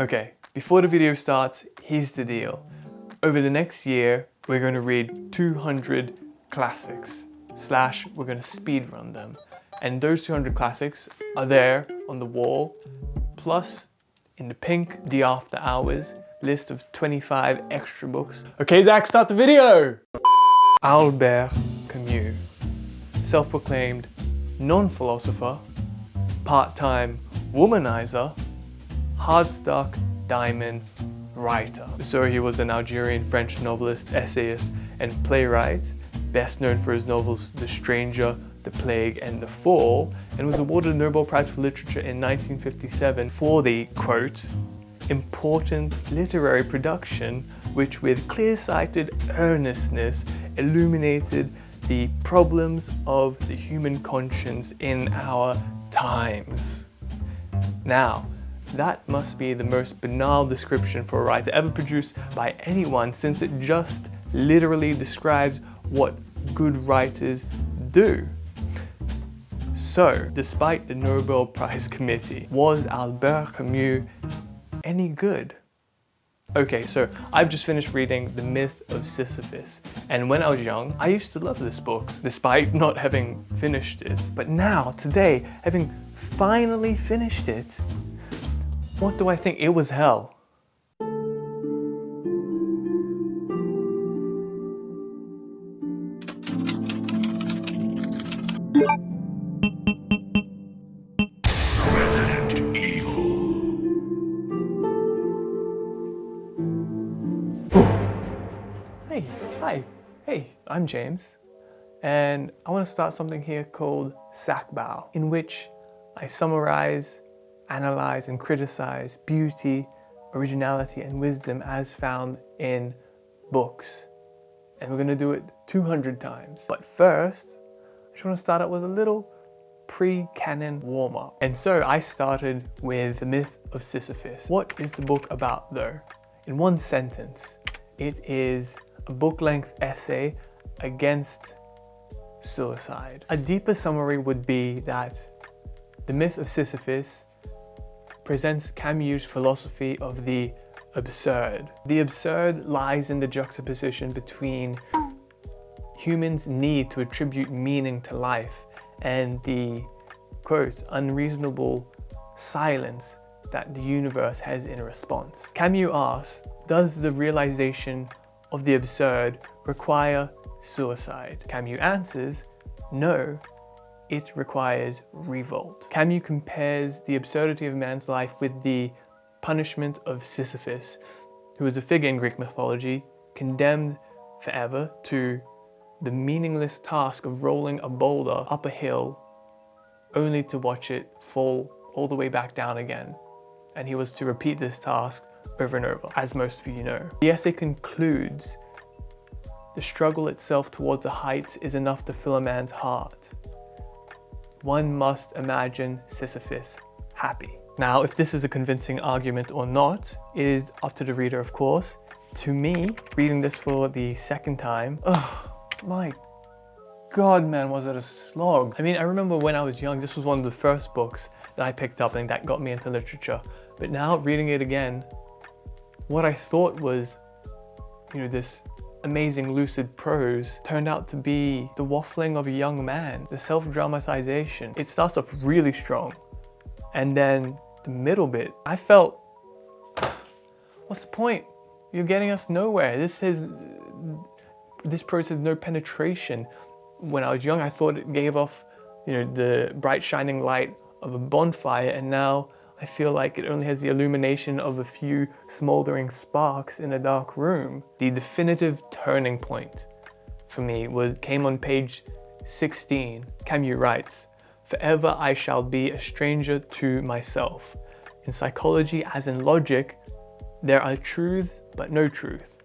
Okay, before the video starts, here's the deal. Over the next year, we're going to read 200 classics, / we're going to speed run them. And those 200 classics are there on the wall, plus in the pink The After Hours list of 25 extra books. Okay, Zach, start the video! Albert Camus, self-proclaimed non-philosopher, part-time womanizer, hard-stuck diamond writer. So he was an Algerian French novelist, essayist, and playwright, best known for his novels The Stranger, The Plague, and The Fall, and was awarded a Nobel Prize for Literature in 1957 for the, quote, important literary production which with clear-sighted earnestness illuminated the problems of the human conscience in our times. Now, that must be the most banal description for a writer ever produced by anyone, since it just literally describes what good writers do. So, despite the Nobel Prize Committee, was Albert Camus any good? Okay, so I've just finished reading The Myth of Sisyphus, and when I was young, I used to love this book, despite not having finished it. But now, today, having finally finished it, what do I think? It was hell. Hey, I'm James, and I want to start something here called Sakbao, in which I summarize, analyze, and criticize beauty, originality, and wisdom as found in books. And we're going to do it 200 times. But first, I just want to start out with a little pre-canon warm-up. And so I started with The Myth of Sisyphus. What is the book about, though? In one sentence, it is a book-length essay against suicide. A deeper summary would be that The Myth of Sisyphus presents Camus' philosophy of the absurd. The absurd lies in the juxtaposition between humans' need to attribute meaning to life and the, quote, unreasonable silence that the universe has in response. Camus asks, does the realization of the absurd require suicide? Camus answers, no, it requires revolt. Camus compares the absurdity of man's life with the punishment of Sisyphus, who was a figure in Greek mythology, condemned forever to the meaningless task of rolling a boulder up a hill only to watch it fall all the way back down again. And he was to repeat this task over and over, as most of you know. The essay concludes, the struggle itself towards the heights is enough to fill a man's heart. One must imagine Sisyphus happy. Now, if this is a convincing argument or not is up to the reader, of course. To me, reading this for the second time, oh my God, man, was it a slog. I mean, I remember when I was young, this was one of the first books that I picked up and that got me into literature. But now, reading it again, what I thought was, this amazing lucid prose turned out to be the waffling of a young man, the self-dramatization. It starts off really strong, and then the middle bit, I felt, what's the point? You're getting us nowhere. This prose has no penetration. When I was young, I thought it gave off, the bright shining light of a bonfire, and now I feel like it only has the illumination of a few smoldering sparks in a dark room. The definitive turning point for me came on page 16. Camus writes, "Forever I shall be a stranger to myself. In psychology as in logic, there are truth but no truth.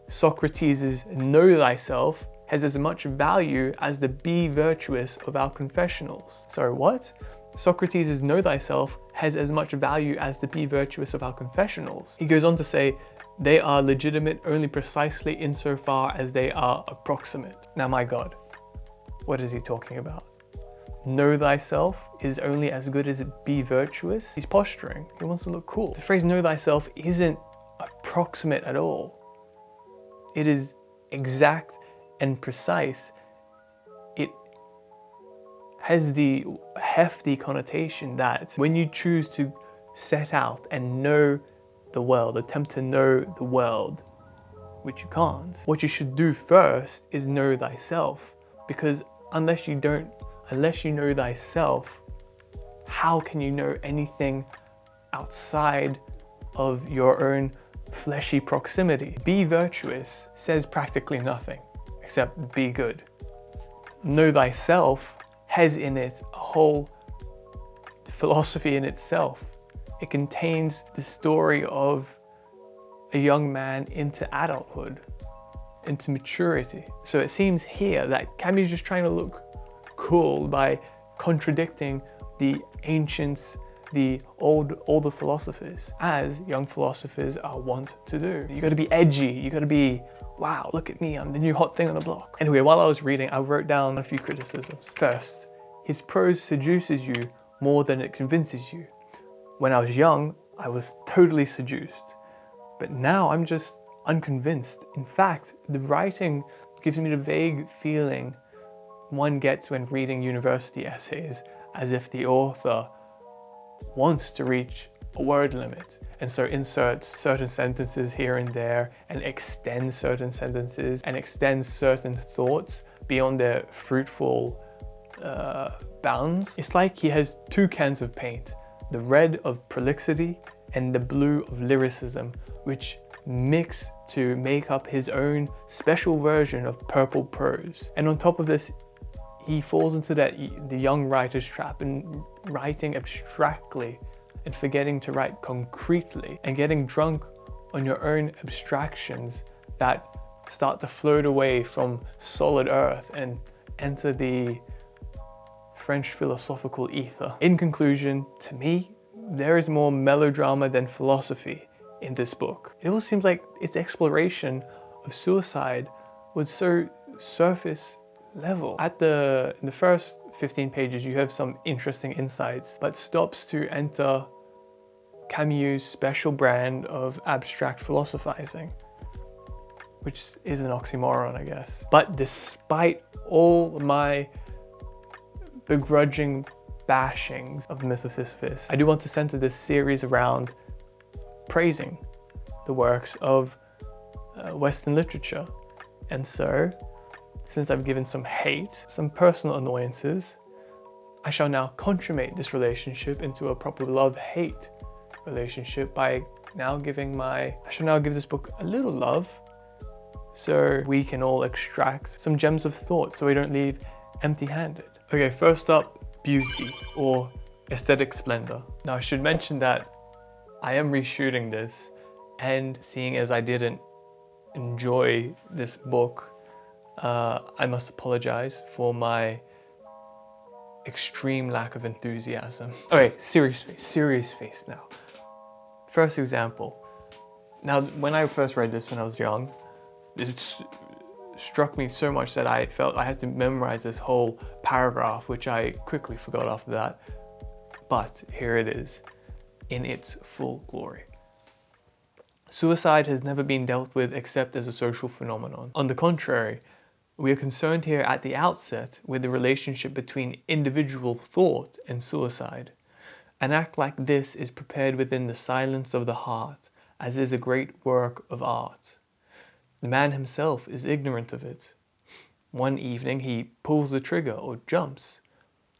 Socrates' know thyself has as much value as the be virtuous of our confessionals." Sorry, what? Socrates' know thyself has as much value as the be virtuous of our confessionals. He goes on to say, they are legitimate only precisely insofar as they are approximate. Now, my God, what is he talking about? know thyself is only as good as it be virtuous. He's posturing. He wants to look cool. The phrase know thyself isn't approximate at all. It is exact and precise. It has the hefty connotation that when you choose to set out and know the world, attempt to know the world, which you can't, what you should do first is know thyself. Because unless you know thyself, how can you know anything outside of your own fleshy proximity? Be virtuous says practically nothing except be good. Know thyself has in it a whole philosophy in itself. It contains the story of a young man into adulthood, into maturity. So it seems here that Camus is just trying to look cool by contradicting the ancients, the older philosophers, as young philosophers are wont to do. You gotta be edgy, you gotta be, wow, look at me, I'm the new hot thing on the block. Anyway, while I was reading, I wrote down a few criticisms. First, his prose seduces you more than it convinces you. When I was young, I was totally seduced, but now I'm just unconvinced. In fact, the writing gives me the vague feeling one gets when reading university essays, as if the author wants to reach a word limit and so inserts certain sentences here and there and extends certain sentences and extends certain thoughts beyond their fruitful bounds. It's like he has two cans of paint, the red of prolixity and the blue of lyricism, which mix to make up his own special version of purple prose. And on top of this, he falls into the young writer's trap in writing abstractly and forgetting to write concretely and getting drunk on your own abstractions that start to float away from solid earth and enter the French philosophical ether. In conclusion, to me, there is more melodrama than philosophy in this book. It almost seems like its exploration of suicide was so surface level. In the first 15 pages, you have some interesting insights, but stops to enter Camus' special brand of abstract philosophizing, which is an oxymoron, I guess. But despite all my begrudging bashings of the myth of Sisyphus, I do want to center this series around praising the works of Western literature. And so, since I've given some hate, some personal annoyances, I shall now consummate this relationship into a proper love-hate relationship by I shall now give this book a little love so we can all extract some gems of thought so we don't leave empty-handed. Okay, first up, beauty or aesthetic splendor. Now I should mention that I am reshooting this, and seeing as I didn't enjoy this book, I must apologize for my extreme lack of enthusiasm. Okay, serious face now. First example. Now, when I first read this when I was young, it struck me so much that I felt I had to memorize this whole paragraph, which I quickly forgot after that. But here it is, in its full glory. Suicide has never been dealt with except as a social phenomenon. On the contrary, we are concerned here at the outset with the relationship between individual thought and suicide. An act like this is prepared within the silence of the heart, as is a great work of art. The man himself is ignorant of it. One evening he pulls the trigger or jumps.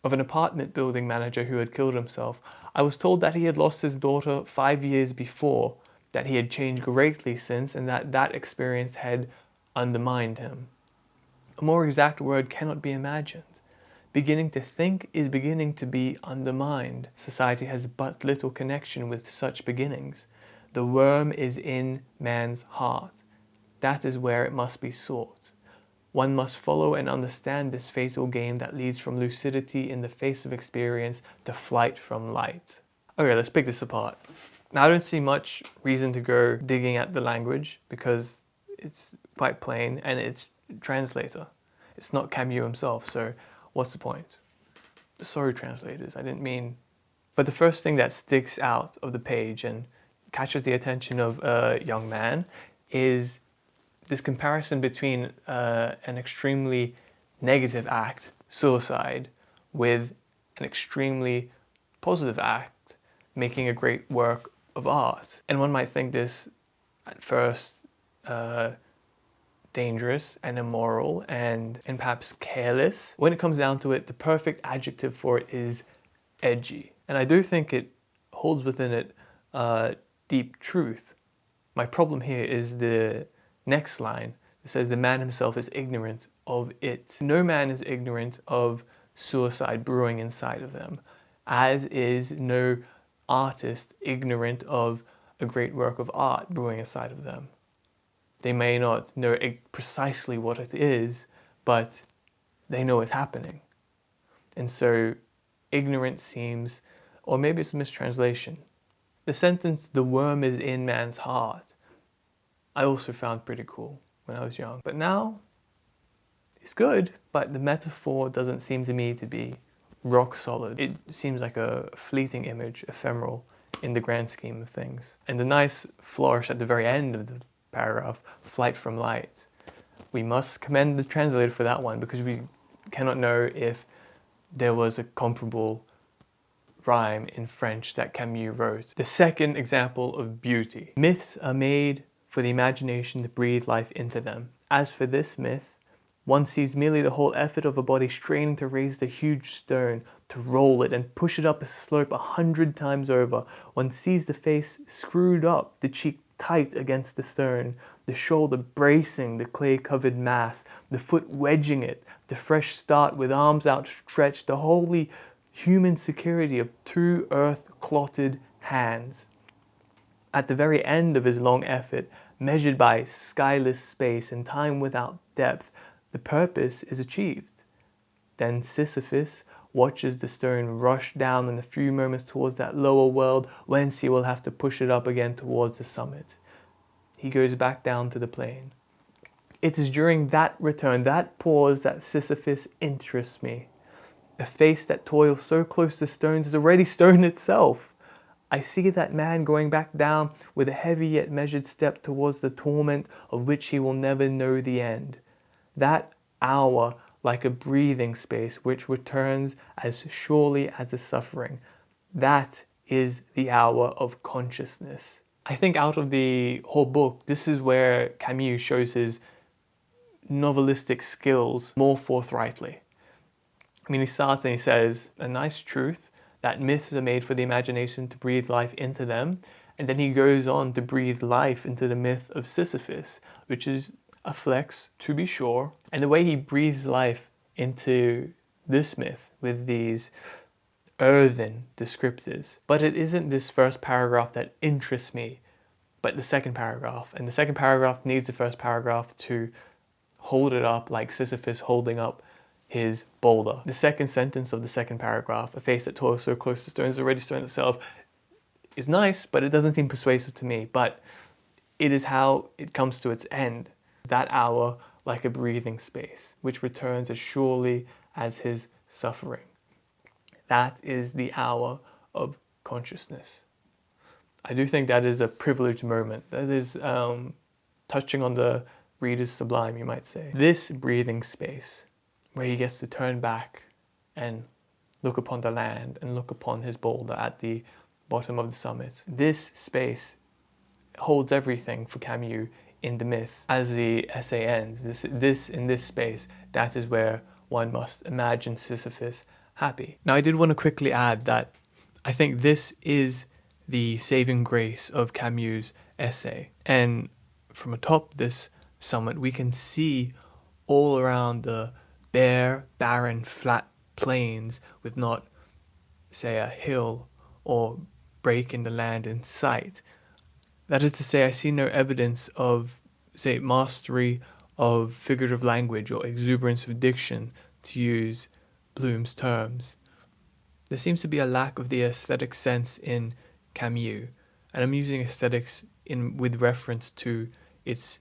Of an apartment building manager who had killed himself, I was told that he had lost his daughter 5 years before, that he had changed greatly since, and that experience had undermined him. A more exact word cannot be imagined. Beginning to think is beginning to be undermined. Society has but little connection with such beginnings. The worm is in man's heart. That is where it must be sought. One must follow and understand this fatal game that leads from lucidity in the face of experience to flight from light. Okay, let's pick this apart. Now, I don't see much reason to go digging at the language because it's quite plain and it's translator. It's not Camus himself, so what's the point? Sorry, translators, I didn't mean. But the first thing that sticks out of the page and catches the attention of a young man is this comparison between an extremely negative act, suicide, with an extremely positive act, making a great work of art. And one might think this at first dangerous and immoral and perhaps careless. When it comes down to it, the perfect adjective for it is edgy. And I do think it holds within it deep truth. My problem here is the next line. It says the man himself is ignorant of it. No man is ignorant of suicide brewing inside of them, as is no artist ignorant of a great work of art brewing inside of them. They may not know precisely what it is, but they know it's happening. And so ignorance seems, or maybe it's a mistranslation. The sentence, the worm is in man's heart, I also found pretty cool when I was young. But now, it's good, but the metaphor doesn't seem to me to be rock solid. It seems like a fleeting image, ephemeral in the grand scheme of things. And the nice flourish at the very end of the paragraph, flight from light. We must commend the translator for that one, because we cannot know if there was a comparable rhyme in French that Camus wrote. The second example of beauty. Myths are made for the imagination to breathe life into them. As for this myth, one sees merely the whole effort of a body straining to raise the huge stone, to roll it and push it up a slope 100 times over. One sees the face screwed up, the cheek tight against the stone, the shoulder bracing the clay-covered mass, the foot wedging it, the fresh start with arms outstretched, the wholly human security of two earth-clotted hands. At the very end of his long effort, measured by skyless space and time without depth, the purpose is achieved. Then Sisyphus watches the stone rush down in a few moments towards that lower world, whence he will have to push it up again towards the summit. He goes back down to the plain. It is during that return, that pause, that Sisyphus interests me. A face that toils so close to stones is already stone itself. I see that man going back down with a heavy yet measured step towards the torment of which he will never know the end. That hour, like a breathing space which returns as surely as the suffering. That is the hour of consciousness. I think out of the whole book, this is where Camus shows his novelistic skills more forthrightly. I mean, he starts and he says, a nice truth, that myths are made for the imagination to breathe life into them. And then he goes on to breathe life into the myth of Sisyphus, which is a flex, to be sure. And the way he breathes life into this myth with these earthen descriptors. But it isn't this first paragraph that interests me, but the second paragraph. And the second paragraph needs the first paragraph to hold it up like Sisyphus holding up his boulder. The second sentence of the second paragraph, a face that toils so close to stone is already stone itself, is nice, but it doesn't seem persuasive to me. But it is how it comes to its end. That hour like a breathing space, which returns as surely as his suffering. That is the hour of consciousness. I do think that is a privileged moment. That is touching on the reader's sublime, you might say. This breathing space, where he gets to turn back and look upon the land and look upon his boulder at the bottom of the summit. This space holds everything for Camus in the myth. As the essay ends, in this space, that is where one must imagine Sisyphus happy. Now, I did want to quickly add that I think this is the saving grace of Camus' essay. And from atop this summit, we can see all around the bare, barren, flat plains with not, say, a hill or break in the land in sight. That is to say, I see no evidence of, say, mastery of figurative language or exuberance of diction, to use Bloom's terms. There seems to be a lack of the aesthetic sense in Camus, and I'm using aesthetics with reference to its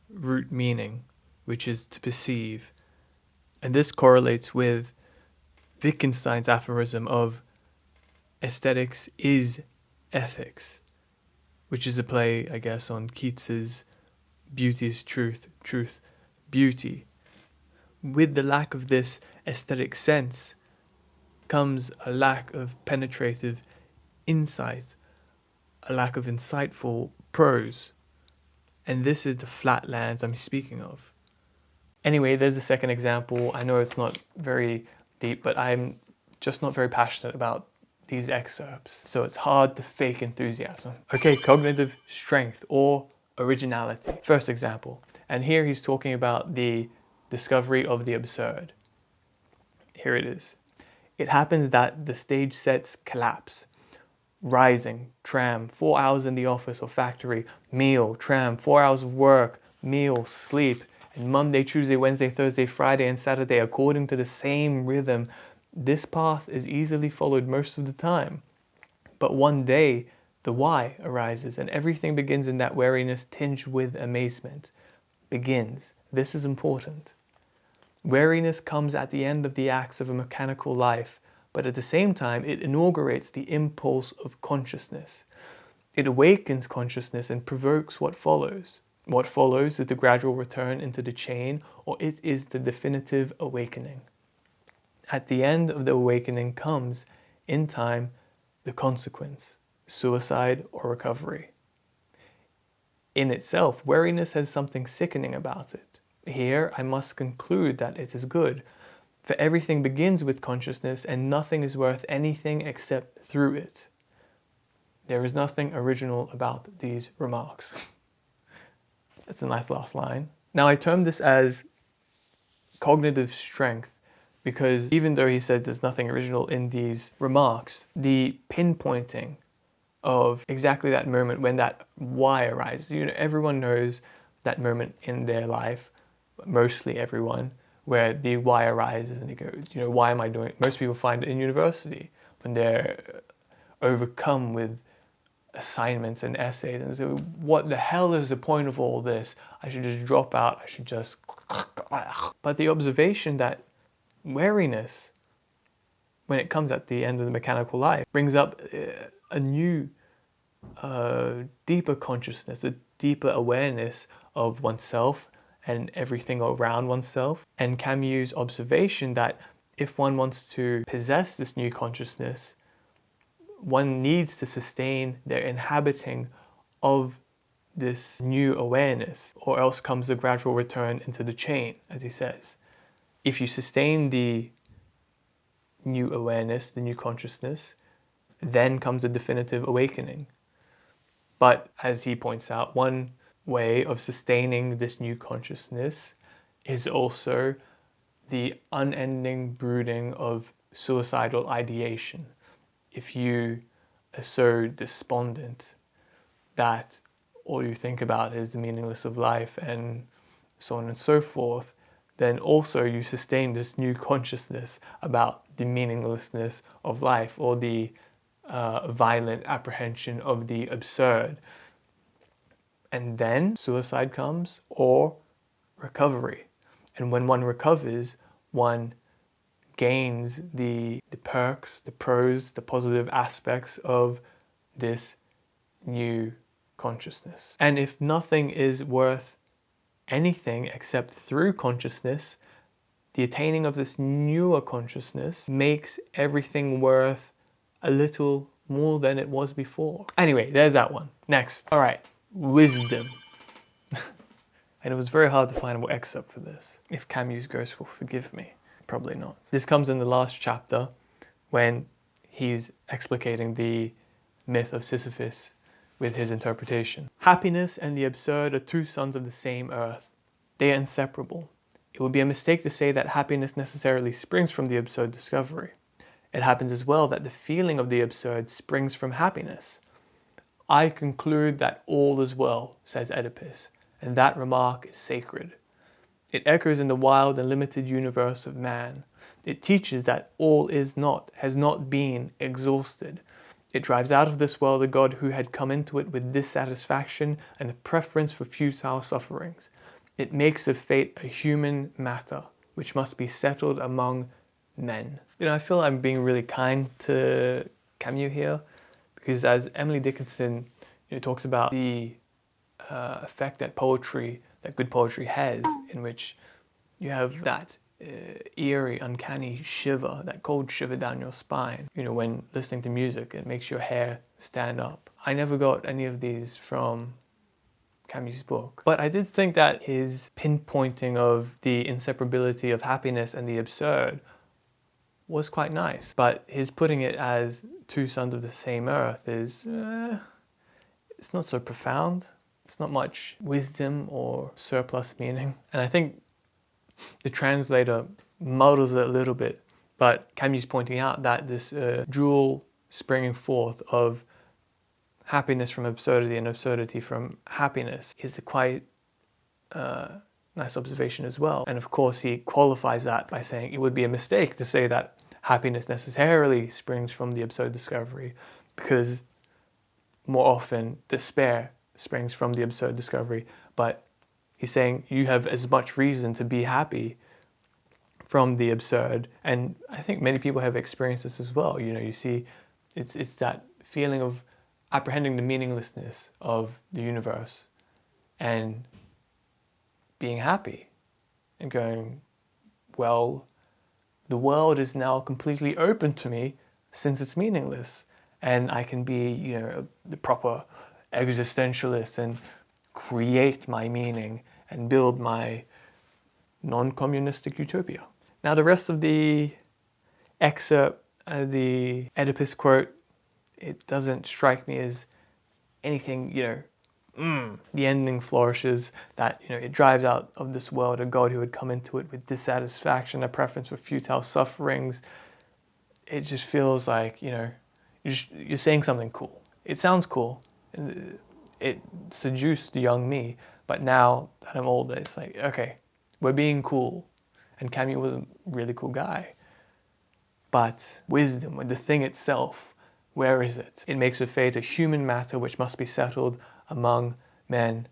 root meaning, which is to perceive. And this correlates with Wittgenstein's aphorism of aesthetics is ethics, which is a play, I guess, on Keats's beauty is truth, truth, beauty. With the lack of this aesthetic sense comes a lack of penetrative insight, a lack of insightful prose. And this is the flatlands I'm speaking of. Anyway, there's the second example. I know it's not very deep, but I'm just not very passionate about these excerpts, so it's hard to fake enthusiasm. Okay, cognitive strength or originality. First example, and here he's talking about the discovery of the absurd. Here it is. It happens that the stage sets collapse. Rising, tram, 4 hours in the office or factory, meal, tram, 4 hours of work, meal, sleep, and Monday, Tuesday, Wednesday, Thursday, Friday, and Saturday according to the same rhythm. This path is easily followed most of the time. But one day, the why arises, and everything begins in that wariness tinged with amazement. Begins. This is important. Wariness comes at the end of the acts of a mechanical life, but at the same time, it inaugurates the impulse of consciousness. It awakens consciousness and provokes what follows. What follows is the gradual return into the chain, or it is the definitive awakening. At the end of the awakening comes, in time, the consequence, suicide or recovery. In itself, wariness has something sickening about it. Here, I must conclude that it is good, for everything begins with consciousness and nothing is worth anything except through it. There is nothing original about these remarks. That's a nice last line. Now, I term this as cognitive strength because even though he said there's nothing original in these remarks, the pinpointing of exactly that moment when that why arises. You know, everyone knows that moment in their life, mostly everyone, where the why arises and they go, you know, why am I doing it? Most people find it in university when they're overcome with assignments and essays and say, what the hell is the point of all this? I should just drop out, I should just... But the observation that wariness, when it comes at the end of the mechanical life, brings up a new, deeper consciousness, a deeper awareness of oneself and everything around oneself. And Camus' observation that if one wants to possess this new consciousness, one needs to sustain their inhabiting of this new awareness, or else comes the gradual return into the chain, as he says. If you sustain the new awareness, the new consciousness, then comes a definitive awakening. But as he points out, one way of sustaining this new consciousness is also the unending brooding of suicidal ideation. If you are so despondent that all you think about is the meaningless of life and so on and so forth, then also you sustain this new consciousness about the meaninglessness of life, or the violent apprehension of the absurd. And then suicide comes, or recovery. And when one recovers, one gains the perks, the pros, the positive aspects of this new consciousness. And if nothing is worth anything except through consciousness, the attaining of this newer consciousness makes everything worth a little more than it was before. Anyway, there's that one. Next. All right, wisdom. And it was very hard to find an excerpt for this. If Camus' ghost will forgive me. Probably not. This comes in the last chapter when he's explicating the myth of Sisyphus with his interpretation. Happiness and the absurd are two sons of the same earth. They are inseparable. It would be a mistake to say that happiness necessarily springs from the absurd discovery. It happens as well that the feeling of the absurd springs from happiness. I conclude that all is well, says Oedipus, and that remark is sacred. It echoes in the wild and limited universe of man. It teaches that all is not, has not been exhausted. It drives out of this world a God who had come into it with dissatisfaction and a preference for futile sufferings. It makes of fate a human matter, which must be settled among men. You know, I feel I'm being really kind to Camus here, because as Emily Dickinson, you know, talks about the effect that poetry, that good poetry has, in which you have that eerie, uncanny shiver, that cold shiver down your spine. You know, when listening to music, it makes your hair stand up. I never got any of these from Camus' book, but I did think that his pinpointing of the inseparability of happiness and the absurd was quite nice. But his putting it as two sons of the same earth is, it's not so profound. It's not much wisdom or surplus meaning. And I think the translator muddles it a little bit, but Camus pointing out that this dual springing forth of happiness from absurdity and absurdity from happiness is a quite nice observation as well. And of course he qualifies that by saying it would be a mistake to say that happiness necessarily springs from the absurd discovery, because more often despair springs from the absurd discovery. But he's saying you have as much reason to be happy from the absurd. And I think many people have experienced this as well. You know, you see, it's that feeling of apprehending the meaninglessness of the universe and being happy and going, well, the world is now completely open to me since it's meaningless, and I can be, you know, the proper existentialist and create my meaning and build my non-communistic utopia. Now the rest of the excerpt, the Oedipus quote, it doesn't strike me as anything, you know, the ending flourishes, that, you know, it drives out of this world a God who would come into it with dissatisfaction, a preference for futile sufferings. It just feels like, you know, you're saying something cool. It sounds cool. It seduced the young me, but now that I'm older, it's like, okay, we're being cool. And Camus was a really cool guy. But wisdom, the thing itself, where is it? It makes of fate a human matter which must be settled among men.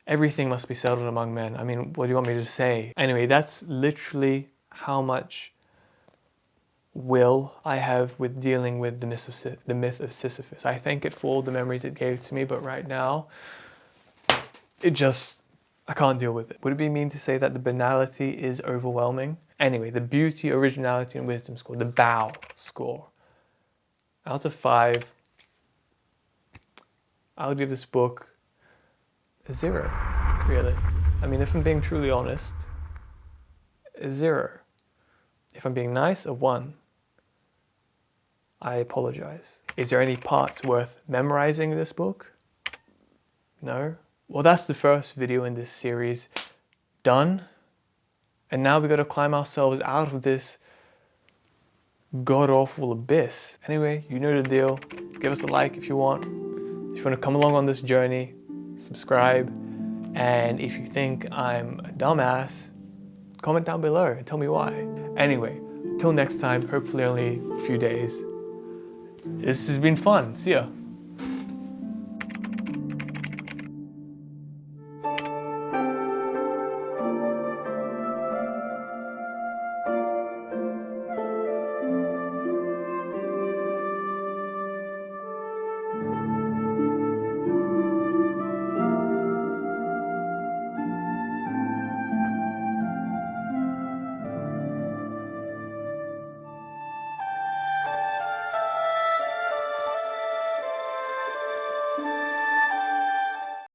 Everything must be settled among men. I mean, what do you want me to say? Anyway, that's literally how much will I have with dealing with the myth of Sisyphus. I thank it for all the memories it gave to me, but right now, I can't deal with it. Would it be mean to say that the banality is overwhelming? Anyway, the beauty, originality, and wisdom score, the B.O.W score. Out of 5, I'll give this book a 0, really. I mean, if I'm being truly honest, a 0. If I'm being nice, a 1. I apologize. Is there any parts worth memorizing in this book? No? Well, that's the first video in this series done. And now we got to climb ourselves out of this god-awful abyss. Anyway, you know the deal. Give us a like if you want. If you want to come along on this journey, subscribe. And if you think I'm a dumbass, comment down below and tell me why. Anyway, till next time, hopefully only a few days. This has been fun. See ya.